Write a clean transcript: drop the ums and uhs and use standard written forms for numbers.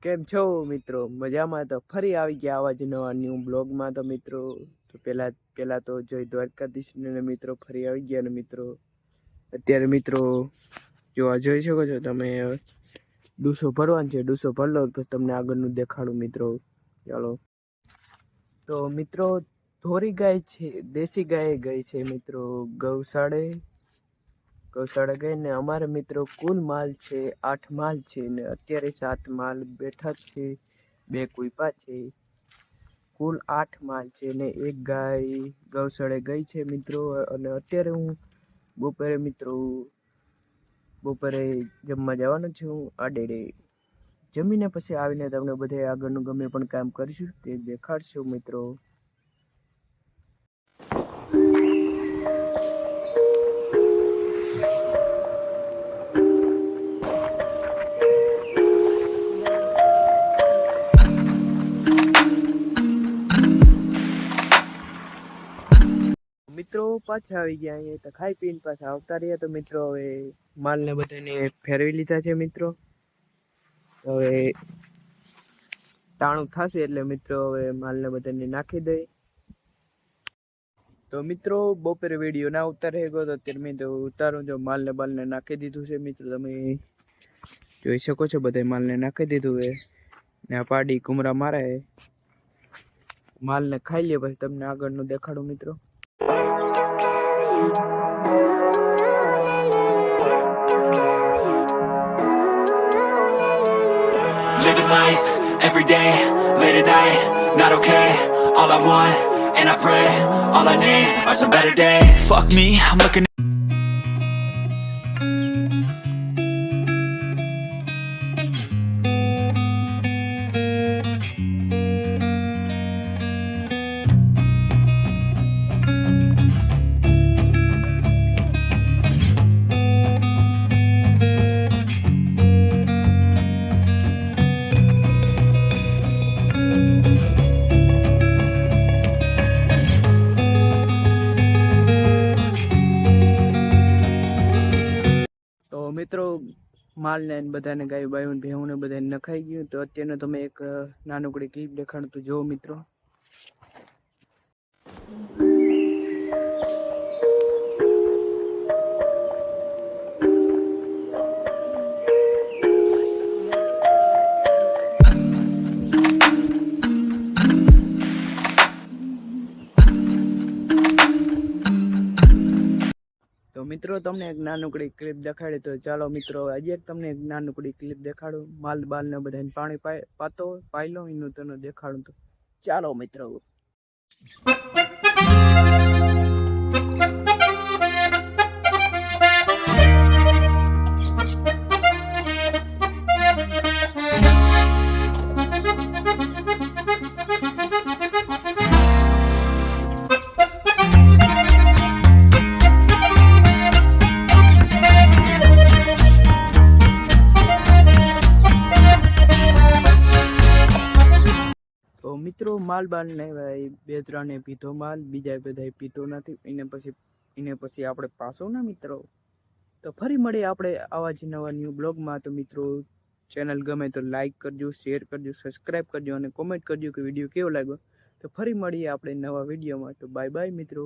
કેમ છો મિત્રો? મજામાં? તો ફરી આવી ગયા આવા જ નવા ન્યૂ બ્લોગમાં. તો મિત્રો તો પહેલા તો જય દ્વારકાધીશ ને મિત્રો ફરી આવી ગયા ને મિત્રો અત્યારે મિત્રો જો આ જોઈ શકો છો તમે ડૂસો ભરવાનું છે. ડૂસો ભર લો તો તમને આગળનું દેખાડું મિત્રો. ચાલો તો મિત્રો ધોરી ગાય છે, દેશી ગાય ગઈ છે મિત્રો ગૌશાળા ગઈ ને અમારે મિત્રો કુલ માલ છે 8 માલ છે ને અત્યારે 7 માલ બેઠા છે, 2 કુઈપા છે, કુલ 8 માલ છે ને એક ગાય ગૌશાળે ગઈ છે મિત્રો. અને અત્યારે હું બપોરે જમવા જવાનો છું આડેડે. જમીને પછી આવીને તમને બધે આગળનું ગમે પણ કામ કરીશું તે દેખાડશું મિત્રો. મિત્રો પાછા આવી ગયા અહીંયા તો ખાઈ પીને પાછા આવતા રહ્યા. તો મિત્રો હવે માલને બધાને ફેરવી લીધા છે મિત્રો. હવે ટાણું થશે એટલે મિત્રો હવે માલને બધાને નાખી દઈ. તો મિત્રો બપોરે વિડીયો ના ઉતારે ગયો તો અત્યારે મેં તો ઉતારું જો માલને નાખી દીધું છે મિત્રો. તમે જોઈ શકો છો બધા માલને નાખી દીધું છે ને આ પાડી કુમરા મારે માલને ખાઈ લે પછી તમને આગળનું દેખાડું મિત્રો. Living life, every day, late at night, not okay. All I want, and I pray, all I need are some better days. Fuck me, I'm looking. મિત્રો માલને બધાને ગાય બાયું ભેહું ને બધાને નખાઈ ગયું. તો અત્યારનો તમે એક નાનકડી ક્લિપ દેખાડું તો જો મિત્રો. તો મિત્રો તમને એક નાનકડી ક્લિપ દેખાડી. તો ચાલો મિત્રો આજે એક તમને એક નાનકડી ક્લિપ દેખાડું. માલ બાલને બધાને પાણી પાઈ લો એનું તને દેખાડું. તો ચાલો મિત્રો. મિત્રો માલ બાલ ને બે ત્રણે પીધો માલ, બીજા બધા પીધો નથી. એને પછી આપણે પાછો ને મિત્રો. તો ફરી મળીએ આપણે આવા જ નવા ન્યૂ બ્લોગમાં. તો મિત્રો ચેનલ ગમે તો લાઈક કરજો, શેર કરજો, સબસ્ક્રાઈબ કરજો અને કોમેન્ટ કરજો કે વિડીયો કેવો લાગ્યો. તો ફરી મળીએ આપણે નવા વિડીયોમાં. તો બાય બાય મિત્રો.